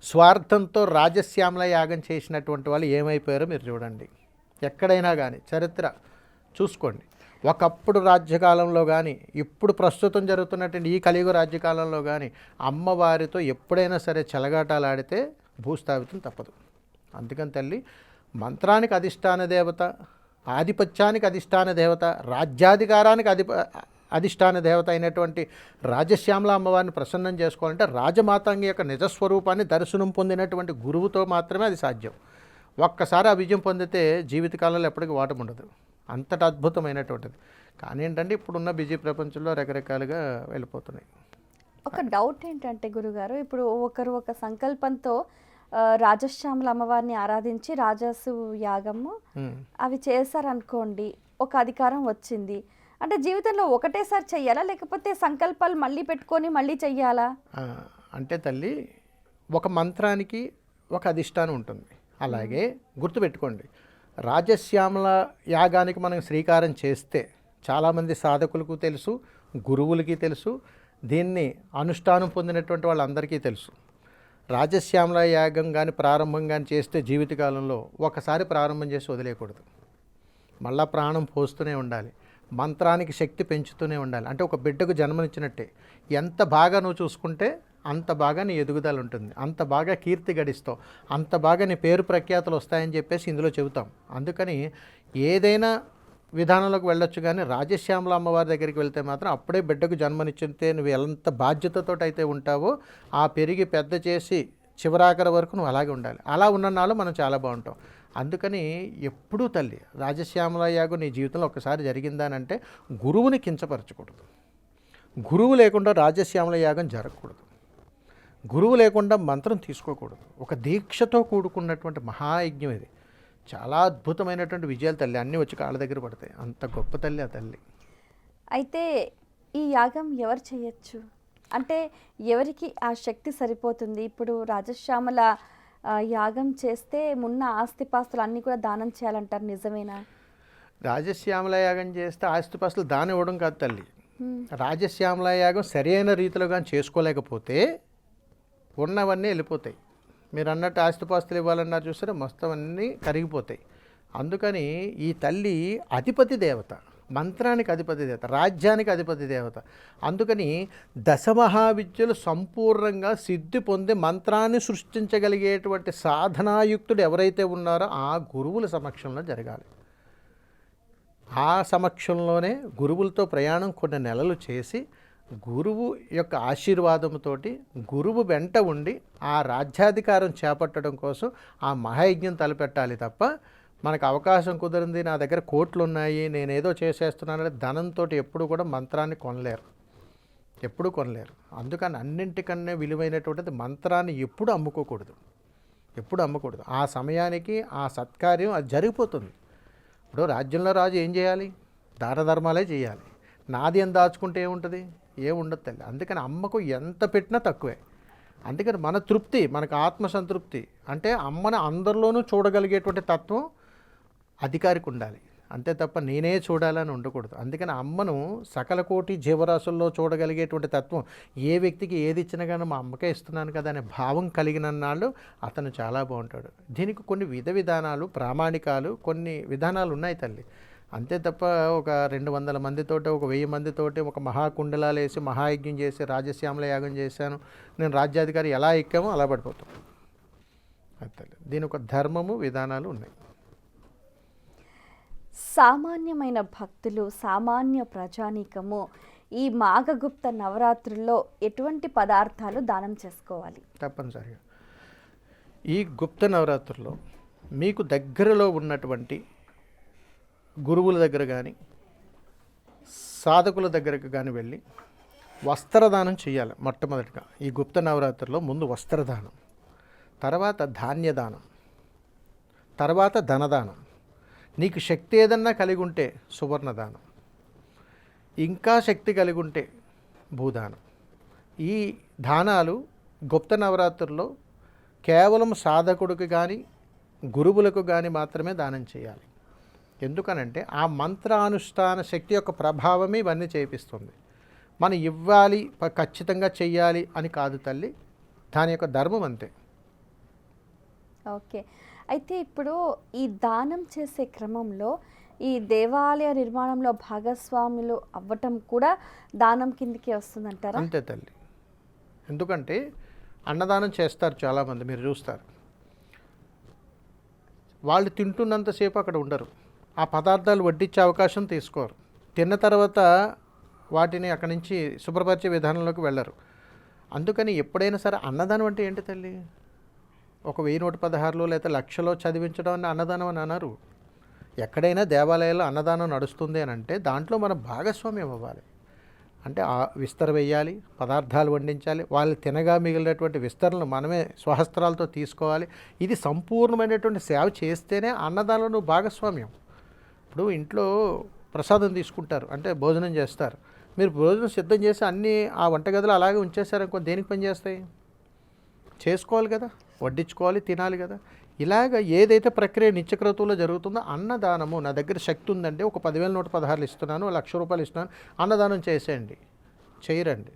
Speaker 3: స్వార్థంతో రాజశ్యామల యాగం చేసినటువంటి వాళ్ళు ఏమైపోయారో మీరు చూడండి. ఎక్కడైనా కానీ చరిత్ర చూసుకోండి. ఒకప్పుడు రాజ్యకాలంలో కానీ, ఇప్పుడు ప్రస్తుతం జరుగుతున్నటువంటి ఈ కలియుగ రాజ్యకాలంలో కానీ అమ్మవారితో ఎప్పుడైనా సరే చెలగాటాలు ఆడితే భూస్థాపితం తప్పదు. అందుకని తల్లి మంత్రానికి అధిష్టాన దేవత, ఆధిపత్యానికి అధిష్టాన దేవత, రాజ్యాధికారానికి అధిష్టాన దేవత అయినటువంటి రాజశ్యామల అమ్మవారిని ప్రసన్నం చేసుకోవాలంటే రాజమాతంగి యొక్క నిజస్వరూపాన్ని దర్శనం పొందినటువంటి గురువుతో మాత్రమే అది సాధ్యం. ఒక్కసారి ఆ విజయం పొందితే జీవితకాలంలో ఎప్పటికీ ఓటమి ఉండదు. అంతటి అద్భుతమైనటువంటిది. కానీ ఏంటంటే ఇప్పుడున్న బిజీ ప్రపంచంలో రకరకాలుగా వెళ్ళిపోతున్నాయి.
Speaker 2: ఒక డౌట్ ఏంటంటే గురుగారు, ఇప్పుడు ఒకరు ఒక సంకల్పంతో రాజశ్యామల అమ్మవారిని ఆరాధించి రాజసు యాగము అవి చేశారనుకోండి, ఒక అధికారం వచ్చింది అంటే జీవితంలో ఒకటేసారి చెయ్యాలా, లేకపోతే సంకల్పాలు మళ్ళీ పెట్టుకొని మళ్ళీ చెయ్యాలా?
Speaker 3: అంటే తల్లి ఒక మంత్రానికి ఒక అధిష్టానం ఉంటుంది. అలాగే గుర్తుపెట్టుకోండి, రాజశ్యామల యాగానికి మనం శ్రీకారం చేస్తే చాలామంది సాధకులకు తెలుసు, గురువులకి తెలుసు, దీన్ని అనుష్ఠానం పొందినటువంటి వాళ్ళందరికీ తెలుసు. రాజశ్యామల యాగం కానీ ప్రారంభం కానీ చేస్తే జీవితకాలంలో ఒకసారి ప్రారంభం చేసి వదిలేయకూడదు, మళ్ళా ప్రాణం పోస్తూనే ఉండాలి, మంత్రానికి శక్తి పెంచుతూనే ఉండాలి. అంటే ఒక బిడ్డకు జన్మనిచ్చినట్టే, ఎంత బాగా నువ్వు చూసుకుంటే అంత బాగా నీ ఎదుగుదల ఉంటుంది, అంత బాగా కీర్తి గడిస్తావు, అంత బాగా నీ పేరు ప్రఖ్యాతులు వస్తాయని చెప్పేసి ఇందులో చెబుతాం. అందుకని ఏదైనా విధానంలోకి వెళ్ళొచ్చు, కానీ రాజశ్యామల అమ్మవారి దగ్గరికి వెళ్తే మాత్రం అప్పుడే బిడ్డకు జన్మనిచ్చితే నువ్వు ఎంత బాధ్యతతో అయితే ఉంటావో ఆ పెరిగి పెద్ద చేసి చివరాఖరి వరకు నువ్వు అలాగే ఉండాలి. అలా ఉన్న నాళ్ళు మనం చాలా బాగుంటాం. అందుకని ఎప్పుడూ తల్లి రాజశ్యామల యాగం నీ జీవితంలో ఒకసారి జరిగిందానంటే గురువుని కించపరచకూడదు, గురువు లేకుండా రాజశ్యామల యాగం జరగకూడదు, గురువు లేకుండా మంత్రం తీసుకోకూడదు. ఒక దీక్షతో కూడుకున్నటువంటి మహాయజ్ఞం ఇది. చాలా అద్భుతమైనటువంటి విజయాలు తల్లి అన్నీ వచ్చి కాళ్ళ దగ్గర పడతాయి. అంత గొప్ప తల్లి ఆ తల్లి.
Speaker 2: అయితే ఈ యాగం ఎవరు చేయొచ్చు అంటే ఎవరికి ఆ శక్తి సరిపోతుంది? ఇప్పుడు రాజశ్యామల యాగం చేస్తే మున్న ఆస్తిపాస్తులు అన్నీ కూడా దానం చేయాలంటారు, నిజమేనా?
Speaker 3: రాజశ్యామల యాగం చేస్తే ఆస్తిపాస్తులు దానం ఇవ్వడం కాదు తల్లి. రాజశ్యామల యాగం సరైన రీతిలో కానీ చేసుకోలేకపోతే ఉన్నవన్నీ వెళ్ళిపోతాయి. మీరు అన్నట్టు ఆస్తిపాస్తులు ఇవ్వాలన్నారు చూసారా, మొత్తం అన్నీ కరిగిపోతాయి. అందుకని ఈ తల్లి అధిపతి దేవత, మంత్రానికి అధిపతి దేవత, రాజ్యానికి అధిపతి దేవత. అందుకని దశమహావిద్యలు సంపూర్ణంగా సిద్ధి పొంది మంత్రాన్ని సృష్టించగలిగేటువంటి సాధనాయుక్తుడు ఎవరైతే ఉన్నారో ఆ గురువుల సమక్షంలో జరగాలి. ఆ సమక్షంలోనే గురువులతో ప్రయాణం కొన్ని నెలలు చేసి గురువు యొక్క ఆశీర్వాదంతో గురువు వెంట ఉండి ఆ రాజ్యాధికారం చేపట్టడం కోసం ఆ మహాయజ్ఞం తలపెట్టాలి తప్ప మనకు అవకాశం కుదిరింది, నా దగ్గర కోట్లు ఉన్నాయి, నేనేదో చేసేస్తున్నానని ధనంతో ఎప్పుడు కూడా మంత్రాన్ని కొనలేరు, ఎప్పుడూ కొనలేరు. అందుకని అన్నింటికన్నా విలువైనటువంటిది మంత్రాన్ని ఎప్పుడు అమ్ముకోకూడదు, ఎప్పుడు అమ్మకూడదు. ఆ సమయానికి ఆ సత్కార్యం అది జరిగిపోతుంది. ఇప్పుడు రాజ్యంలో రాజు ఏం చేయాలి? దాన ధర్మాలే చేయాలి. నాది ఎంత దాచుకుంటే ఏముంటుంది? ఏముండదు తల్లి. అందుకని అమ్మకు ఎంత పెట్టినా తక్కువే. అందుకని మన తృప్తి, మనకు ఆత్మసంతృప్తి అంటే అమ్మని అందరిలోనూ చూడగలిగేటువంటి తత్వం అధికారికి ఉండాలి. అంతే తప్ప నేనే చూడాలని ఉండకూడదు. అందుకని అమ్మను సకల కోటి జీవరాశుల్లో చూడగలిగేటువంటి తత్వం ఏ వ్యక్తికి ఏది ఇచ్చినా కానీ మా అమ్మకే ఇస్తున్నాను కదా అనే భావం కలిగిన నాళ్ళు అతను చాలా బాగుంటాడు. దీనికి కొన్ని విధానాలు, ప్రామాణికాలు, కొన్ని విధానాలు ఉన్నాయి తల్లి. అంతే తప్ప ఒక 200 మందితోటి, ఒక 1000 మందితోటి ఒక మహాకుండలాలు వేసి మహాయజ్ఞం చేసి రాజశ్యామల యాగం చేశాను, నేను రాజ్యాధికారి ఎలా ఎక్కామో అలా పడిపోతాం. అంతే. దీని ఒక ధర్మము, విధానాలు ఉన్నాయి.
Speaker 2: సామాన్యమైన భక్తులు, సామాన్య ప్రజానీకము ఈ మాఘగుప్త నవరాత్రుల్లో ఎటువంటి పదార్థాలు దానం చేసుకోవాలి?
Speaker 3: తప్పనిసరిగా ఈ గుప్త నవరాత్రుల్లో మీకు దగ్గరలో ఉన్నటువంటి గురువుల దగ్గర కానీ సాధకుల దగ్గరకు కానీ వెళ్ళి వస్త్రదానం చేయాలి. మొట్టమొదటిగా ఈ గుప్త నవరాత్రుల్లో ముందు వస్త్రదానం, తర్వాత ధాన్యదానం, తర్వాత ధనదానం, నీకు శక్తి ఏదన్నా కలిగి ఉంటే సువర్ణదానం, ఇంకా శక్తి కలిగి ఉంటే భూదానం. ఈ దానాలు గుప్త నవరాత్రుల్లో కేవలం సాధకుడికి కానీ గురువులకు కానీ మాత్రమే దానం చేయాలి. ఎందుకనంటే ఆ మంత్రానుష్ఠాన శక్తి యొక్క ప్రభావమే ఇవన్నీ చేపిస్తుంది. మనం ఇవ్వాలి, ఖచ్చితంగా చెయ్యాలి అని కాదు తల్లి, దాని యొక్క ధర్మం అంతే.
Speaker 2: ఓకే. అయితే ఇప్పుడు ఈ దానం చేసే క్రమంలో ఈ దేవాలయ నిర్మాణంలో భాగస్వాములు అవ్వటం కూడా దానం కిందకి వస్తుందంటారా?
Speaker 3: అంతే తల్లి. ఎందుకంటే అన్నదానం చేస్తారు చాలామంది, మీరు చూస్తారు. వాళ్ళు తింటున్నంతసేపు అక్కడ ఉండరు, ఆ పదార్థాలు వడ్డించే అవకాశం తీసుకోరు. తిన్న తర్వాత వాటిని అక్కడి నుంచి శుభ్రపరిచే విధానంలోకి వెళ్ళరు. అందుకని ఎప్పుడైనా సరే అన్నదానం అంటే ఏంటి తల్లి? ఒక 1116లో లేదా లక్షలో చదివించడం అని అన్నదానం అని అన్నారు. ఎక్కడైనా దేవాలయాల్లో అన్నదానం నడుస్తుంది అని అంటే దాంట్లో మనం భాగస్వామ్యం అవ్వాలి. అంటే విస్తర వేయాలి, పదార్థాలు వండించాలి, వాళ్ళు తినగా మిగిలినటువంటి విస్తరణను మనమే స్వహస్త్రాలతో తీసుకోవాలి. ఇది సంపూర్ణమైనటువంటి సేవ చేస్తేనే అన్నదానంలో భాగస్వామ్యం. ఇప్పుడు ఇంట్లో ప్రసాదం తీసుకుంటారు, అంటే భోజనం చేస్తారు. మీరు భోజనం సిద్ధం చేసి అన్నీ ఆ వంటగదిలో అలాగే ఉంచేసారనుకో దేనికి పని చేస్తాయి? చేసుకోవాలి కదా, వడ్డించుకోవాలి, తినాలి కదా. ఇలాగ ఏదైతే ప్రక్రియ నిత్యక్రతువులో జరుగుతుందో అన్నదానము, నా దగ్గర శక్తి ఉందంటే ఒక 10,116 ఇస్తున్నాను, 1,00,000 రూపాయలు ఇస్తున్నాను, అన్నదానం చేసేయండి. చేయరండి.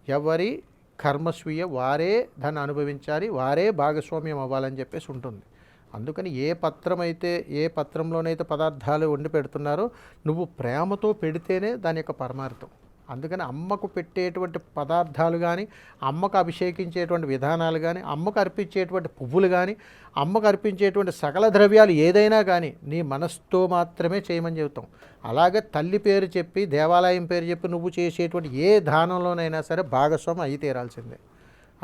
Speaker 3: ఎవరి కర్మస్వీయ వారే దాన్ని అనుభవించాలి, వారే భాగస్వామ్యం అవ్వాలని చెప్పేసి ఉంటుంది. అందుకని ఏ పత్రంలోనైతే పదార్థాలు వండి పెడుతున్నారో నువ్వు ప్రేమతో పెడితేనే దాని యొక్క పరమార్థం. అందుకని అమ్మకు పెట్టేటువంటి పదార్థాలు కానీ, అమ్మకు అభిషేకించేటువంటి విధానాలు కానీ, అమ్మకు అర్పించేటువంటి పువ్వులు కానీ, అమ్మకు అర్పించేటువంటి సకల ద్రవ్యాలు ఏదైనా కానీ నీ మనసుతో మాత్రమే చేయమని చెబుతాం. అలాగే తల్లి పేరు చెప్పి, దేవాలయం పేరు చెప్పి నువ్వు చేసేటువంటి ఏ దానంలోనైనా సరే భాగస్వామి అయి తీరాల్సిందే.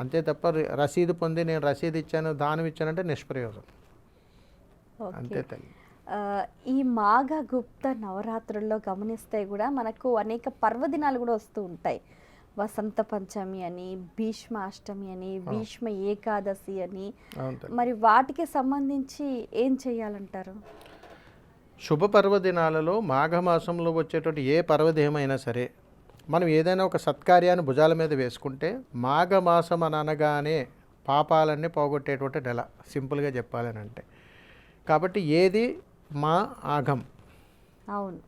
Speaker 3: అంతే తప్ప రసీదు పొంది నేను రసీదు ఇచ్చాను, దానం ఇచ్చానంటే నిష్ప్రయోజనం. అంతే తల్లి.
Speaker 2: ఈ మాఘగుప్త నవరాత్రుల్లో గమనిస్తే కూడా మనకు అనేక పర్వదినాలు కూడా వస్తూ ఉంటాయి. వసంత పంచమి అని, భీష్మాష్టమి అని, భీష్మ ఏకాదశి అని. మరి వాటికి సంబంధించి ఏం చేయాలంటారు?
Speaker 3: శుభ పర్వదినాలలో మాఘమాసంలో వచ్చేటువంటి ఏ పర్వదినమైనా సరే మనం ఏదైనా ఒక సత్కార్యాన్ని భుజాల మీద వేసుకుంటే మాఘమాసం అని అనగానే పాపాలన్నీ పోగొట్టేటువంటి నెల, సింపుల్గా చెప్పాలని అంటే. కాబట్టి ఏది మా ఆఘం,
Speaker 2: అవును,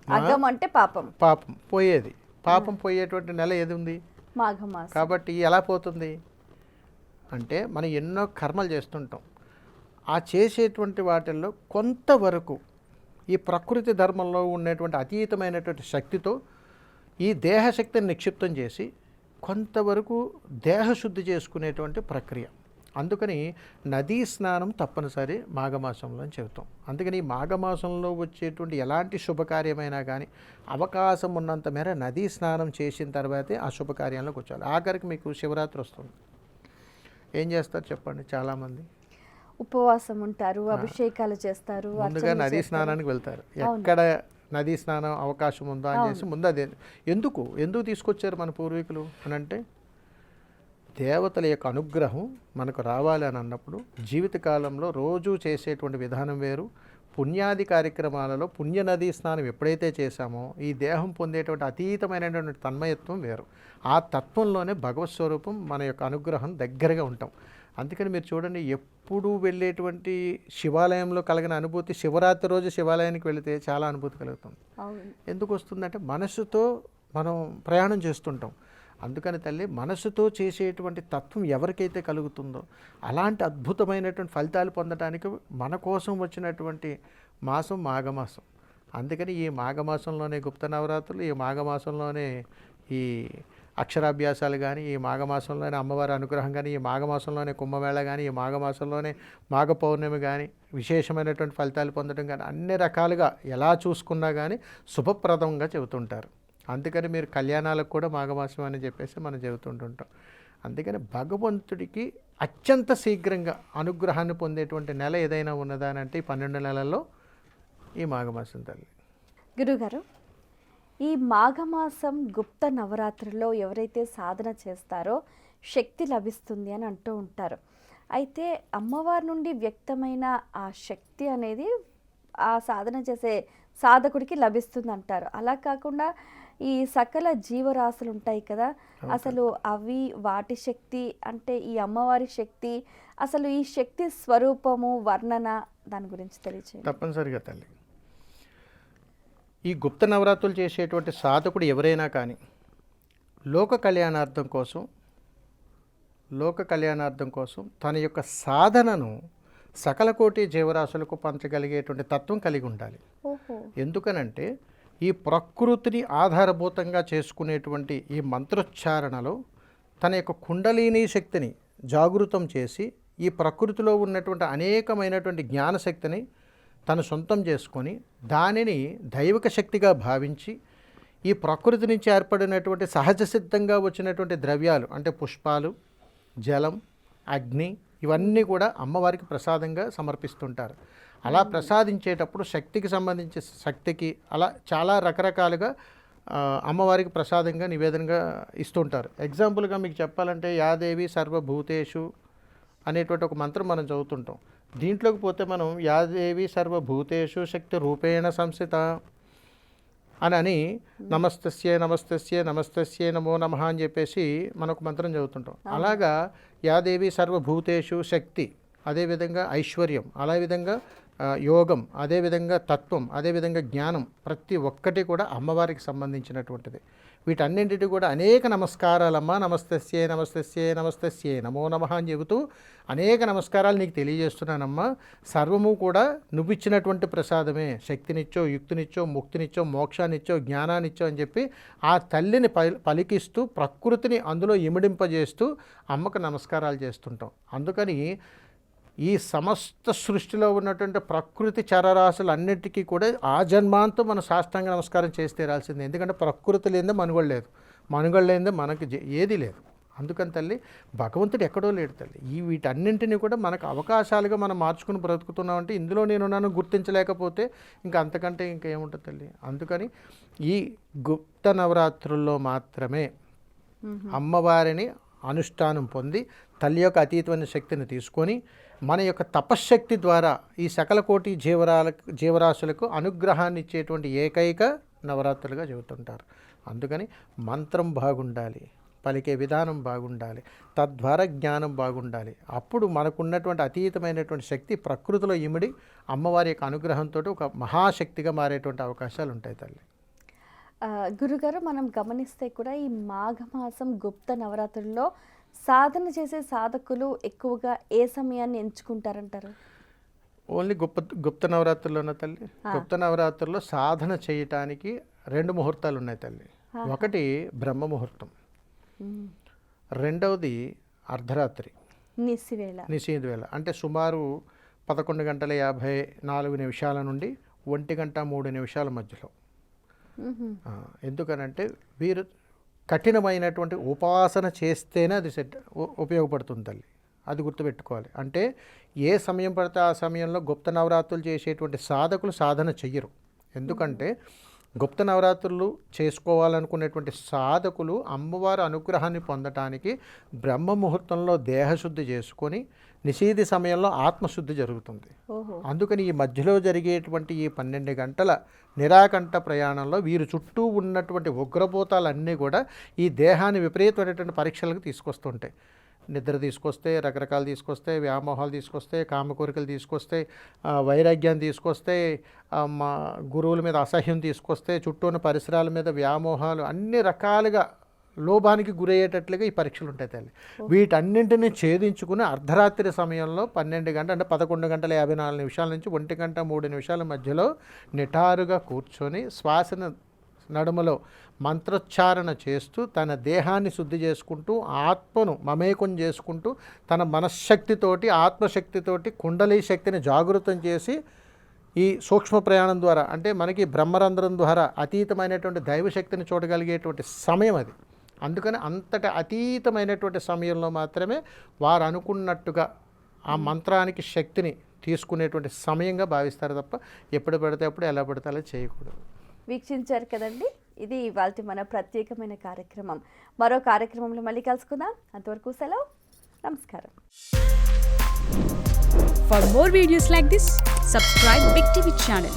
Speaker 2: అఘం అంటే పాపం,
Speaker 3: పాపం పోయేది, పాపం పోయేటువంటి నెల ఏది ఉంది?
Speaker 2: మాఘమాసం.
Speaker 3: కాబట్టి ఎలా పోతుంది అంటే మనం ఎన్నో కర్మలు చేస్తుంటాం. ఆ చేసేటువంటి వాటిల్లో కొంతవరకు ఈ ప్రకృతి ధర్మంలో ఉండేటువంటి అతీతమైనటువంటి శక్తితో ఈ దేహశక్తిని నిక్షిప్తం చేసి కొంతవరకు దేహశుద్ధి చేసుకునేటువంటి ప్రక్రియ. అందుకని నదీ స్నానం తప్పనిసరి మాఘమాసంలో అని చెబుతాం. అందుకని ఈ మాఘమాసంలో వచ్చేటువంటి ఎలాంటి శుభకార్యమైనా కానీ అవకాశం ఉన్నంత మేర నదీ స్నానం చేసిన తర్వాతే ఆ శుభకార్యంలోకి వచ్చాలి. ఆఖరికి మీకు శివరాత్రి వస్తుంది, ఏం చేస్తారు చెప్పండి? చాలామంది
Speaker 2: ఉపవాసం ఉంటారు, అభిషేకాలు చేస్తారు,
Speaker 3: ముందుగా నదీ స్నానానికి వెళ్తారు. ఎక్కడ నదీ స్నానం అవకాశం ఉందో అని చేసి ముందు అదే. ఎందుకు తీసుకొచ్చారు మన పూర్వీకులు అని అంటే దేవతల యొక్క అనుగ్రహం మనకు రావాలి అని అన్నప్పుడు జీవితకాలంలో రోజు చేసేటువంటి విధానం వేరు, పుణ్యాది కార్యక్రమాలలో పుణ్యనదీ స్నానం ఎప్పుడైతే చేశామో ఈ దేహం పొందేటువంటి అతీతమైనటువంటి తన్మయత్వం వేరు. ఆ తత్వంలోనే భగవత్ స్వరూపం మన యొక్క అనుగ్రహం దగ్గరగా ఉంటాం. అందుకని మీరు చూడండి, ఎప్పుడు వెళ్ళేటువంటి శివాలయంలో కలిగిన అనుభూతి శివరాత్రి రోజు శివాలయానికి వెళితే చాలా అనుభూతి కలుగుతుంది. ఎందుకు వస్తుందంటే మనసుతో మనం ప్రయాణం చేస్తుంటాం. అందుకని తల్లి, మనసుతో చేసేటువంటి తత్వం ఎవరికైతే కలుగుతుందో అలాంటి అద్భుతమైనటువంటి ఫలితాలు పొందడానికి మన కోసం వచ్చినటువంటి మాసం మాఘమాసం. అందుకని ఈ మాఘమాసంలోనే గుప్త నవరాత్రులు, ఈ మాఘమాసంలోనే ఈ అక్షరాభ్యాసాలు కానీ, ఈ మాఘమాసంలోనే అమ్మవారి అనుగ్రహం కానీ, ఈ మాఘమాసంలోనే కుంభమేళ కానీ, ఈ మాఘమాసంలోనే మాఘ పౌర్ణమి కానీ విశేషమైనటువంటి ఫలితాలు పొందడం కానీ అన్ని రకాలుగా ఎలా చూసుకున్నా కానీ శుభప్రదంగా చెబుతుంటారు. అందుకని మీరు కళ్యాణాలకు కూడా మాఘమాసం అని చెప్పేసి మనం చెబుతుంటుంటాం. అందుకని భగవంతుడికి అత్యంత శీఘ్రంగా అనుగ్రహాన్ని పొందేటువంటి నెల ఏదైనా ఉన్నదా అని అంటే ఈ 12 నెలల్లో ఈ మాఘమాసం తల్లి.
Speaker 2: గురుగారు, ఈ మాఘమాసం గుప్త నవరాత్రుల్లో ఎవరైతే సాధన చేస్తారో శక్తి లభిస్తుంది అని అంటూ ఉంటారు. అయితే అమ్మవారి నుండి వ్యక్తమైన ఆ శక్తి అనేది ఆ సాధన చేసే సాధకుడికి లభిస్తుంది అంటారు. అలా కాకుండా ఈ సకల జీవరాశులు ఉంటాయి కదా, అసలు అవి వాటి శక్తి అంటే ఈ అమ్మవారి శక్తి, అసలు ఈ శక్తి స్వరూపము వర్ణన దాని గురించి తెలియచేయండి.
Speaker 3: తప్పనిసరిగా తల్లి, ఈ గుప్త నవరాత్రులు చేసేటువంటి సాధకుడు ఎవరైనా కానీ లోక కళ్యాణార్థం కోసం తన యొక్క సాధనను సకల కోటి జీవరాశులకు పంచగలిగేటువంటి తత్వం కలిగి ఉండాలి. ఎందుకనంటే ఈ ప్రకృతిని ఆధారభూతంగా చేసుకునేటువంటి ఈ మంత్రోచ్చారణలో తన యొక్క కుండలిని శక్తిని జాగృతం చేసి ఈ ప్రకృతిలో ఉన్నటువంటి అనేకమైనటువంటి జ్ఞానశక్తిని తను సొంతం చేసుకొని దానిని దైవిక శక్తిగా భావించి ఈ ప్రకృతి నుంచి ఏర్పడినటువంటి సహజ సిద్ధంగా వచ్చినటువంటి ద్రవ్యాలు అంటే పుష్పాలు, జలం, అగ్ని ఇవన్నీ కూడా అమ్మవారికి ప్రసాదంగా సమర్పిస్తుంటారు. అలా ప్రసాదించేటప్పుడు శక్తికి సంబంధించి శక్తికి అలా చాలా రకరకాలుగా అమ్మవారికి ప్రసాదంగా నివేదనగా ఇస్తుంటారు. ఎగ్జాంపుల్గా మీకు చెప్పాలంటే యాదేవి సర్వభూతేషు అనేటువంటి ఒక మంత్రం మనం చదువుతుంటాం. దీంట్లోకి పోతే మనం యాదేవి సర్వభూతేషు శక్తి రూపేణ సంస్థిత అని నమస్తస్యే నమస్తస్యే నమస్తస్యే నమో నమః అని చెప్పేసి మనకు మంత్రం చదువుతుంటాం. అలాగా యాదేవి సర్వభూతేషు శక్తి, అదేవిధంగా ఐశ్వర్యం, అదేవిధంగా యోగం, అదేవిధంగా తత్వం, అదేవిధంగా జ్ఞానం, ప్రతి ఒక్కటి కూడా అమ్మవారికి సంబంధించినటువంటిది. వీటన్నింటికి కూడా అనేక నమస్కారాలమ్మ, నమస్తస్యే నమస్తస్యే నమస్తస్యే నమో నమః అని చెబుతూ అనేక నమస్కారాలు నీకు తెలియజేస్తున్నానమ్మా. సర్వము కూడా నువ్విచ్చినటువంటి ప్రసాదమే, శక్తినిచ్చో, యుక్తినిచ్చో, ముక్తినిచ్చో, మోక్షాన్నిచ్చో, జ్ఞానాన్నిచ్చో అని చెప్పి ఆ తల్లిని పలికిస్తూ ప్రకృతిని అందులో ఇమిడింపజేస్తూ అమ్మకు నమస్కారాలు చేస్తుంటాం. అందుకని ఈ సమస్త సృష్టిలో ఉన్నటువంటి ప్రకృతి చరరాశులన్నిటికీ కూడా ఆ జన్మాంతం మన సాష్టాంగ నమస్కారం చేసి తీరాల్సిందే. ఎందుకంటే ప్రకృతి లేనిదే మనుగడ లేదు, మనుగడ లేనిదే మనకి ఏది లేదు. అందుకని తల్లి, భగవంతుడు ఎక్కడో లేడు తల్లి. వీటన్నింటినీ కూడా మనకు అవకాశాలుగా మనం మార్చుకుని బ్రతుకుతున్నామంటే ఇందులో నేనున్నాను గుర్తించలేకపోతే ఇంకా అంతకంటే ఇంకేముంటుంది తల్లి. అందుకని ఈ గుప్త నవరాత్రుల్లో మాత్రమే అమ్మవారిని అనుష్ఠానం పొంది తల్లి యొక్క అతీతమైన శక్తిని తీసుకొని మన యొక్క తపశ్శక్తి ద్వారా ఈ సకల కోటి జీవరాశులకు అనుగ్రహాన్ని ఇచ్చేటువంటి ఏకైక నవరాత్రులుగా చెబుతుంటారు. అందుకని మంత్రం బాగుండాలి, పలికే విధానం బాగుండాలి, తద్వారా జ్ఞానం బాగుండాలి. అప్పుడు మనకున్నటువంటి అతీతమైనటువంటి శక్తి ప్రకృతిలో ఇమిడి అమ్మవారి యొక్క అనుగ్రహంతో ఒక మహాశక్తిగా మారేటువంటి అవకాశాలు ఉంటాయి తల్లి.
Speaker 2: గురుగారు, మనం గమనిస్తే కూడా ఈ మాఘమాసం గుప్త నవరాత్రుల్లో సాధన చేసే సాధకులు ఎక్కువగా ఏ సమయాన్ని ఎంచుకుంటారంటారు?
Speaker 3: ఓన్లీ గుప్త నవరాత్రుల్లోనే తల్లి. గుప్త నవరాత్రుల్లో సాధన చేయటానికి 2 ముహూర్తాలు ఉన్నాయి తల్లి. ఒకటి బ్రహ్మ ముహూర్తం, రెండవది అర్ధరాత్రి నిశీధ వేళ. అంటే సుమారు 11:54 నుండి 1:03 మధ్యలో. ఎందుకనంటే వీరు కఠినమైనటువంటి ఉపాసన చేస్తేనే అది ఉపయోగపడుతుంది తల్లి. అది గుర్తుపెట్టుకోవాలి. అంటే ఏ సమయం పడితే ఆ సమయంలో గుప్త నవరాత్రులు చేసేటువంటి సాధకులు సాధన చెయ్యరు. ఎందుకంటే గుప్త నవరాత్రులు చేసుకోవాలనుకునేటువంటి సాధకులు అమ్మవారి అనుగ్రహాన్ని పొందటానికి బ్రహ్మ ముహూర్తంలో దేహశుద్ధి చేసుకొని నిషీధి సమయంలో ఆత్మశుద్ధి జరుగుతుంది.
Speaker 2: ఓహో.
Speaker 3: అందుకని ఈ మధ్యలో జరిగేటువంటి ఈ 12 గంటల నిరాకంఠ ప్రయాణంలో వీరు చుట్టూ ఉన్నటువంటి ఉగ్రభూతాలన్నీ కూడా ఈ దేహాన్ని విపరీతమైనటువంటి పరీక్షలకు తీసుకొస్తుంటాయి. నిద్ర తీసుకొస్తే, రకరకాలు తీసుకొస్తే, వ్యామోహాలు తీసుకొస్తే, కామకోరికలు తీసుకొస్తే, వైరాగ్యాన్ని తీసుకొస్తే, మా గురువుల మీద అసహ్యం తీసుకొస్తే, చుట్టూ ఉన్న పరిసరాల మీద వ్యామోహాలు, అన్ని రకాలుగా లోభానికి గురయ్యేటట్లుగా ఈ పరీక్షలు ఉంటాయి తల్లి. వీటన్నింటినీ ఛేదించుకుని అర్ధరాత్రి సమయంలో 12 గంటల అంటే 11 గంటల 54 నిమిషాల నుంచి 1 గంట 3 నిమిషాల మధ్యలో నిటారుగా కూర్చొని శ్వాసను నడుమలో మంత్రోచ్చారణ చేస్తూ తన దేహాన్ని శుద్ధి చేసుకుంటూ ఆత్మను మమేకం చేసుకుంటూ తన మనశ్శక్తితోటి ఆత్మశక్తితోటి కుండలి శక్తిని జాగృతం చేసి ఈ సూక్ష్మ ప్రయాణం ద్వారా అంటే మనకి బ్రహ్మరంధ్రం ద్వారా అతీతమైనటువంటి దైవశక్తిని చూడగలిగేటువంటి సమయం అది. అందుకని అంతటి అతీతమైనటువంటి సమయంలో మాత్రమే వారు అనుకున్నట్టుగా ఆ మంత్రానికి శక్తిని తీసుకునేటువంటి సమయంగా భావిస్తారు తప్ప ఎప్పుడు పడితే అప్పుడు ఎలా పడితే అలా చేయకూడదు.
Speaker 2: వీక్షించారు కదండి, ఇది ఇవాళ మన ప్రత్యేకమైన కార్యక్రమం. మరో కార్యక్రమంలో మళ్ళీ కలుసుకుందాం. అంతవరకు సెలవు, నమస్కారం.
Speaker 4: For more videos like this, subscribe Big TV channel.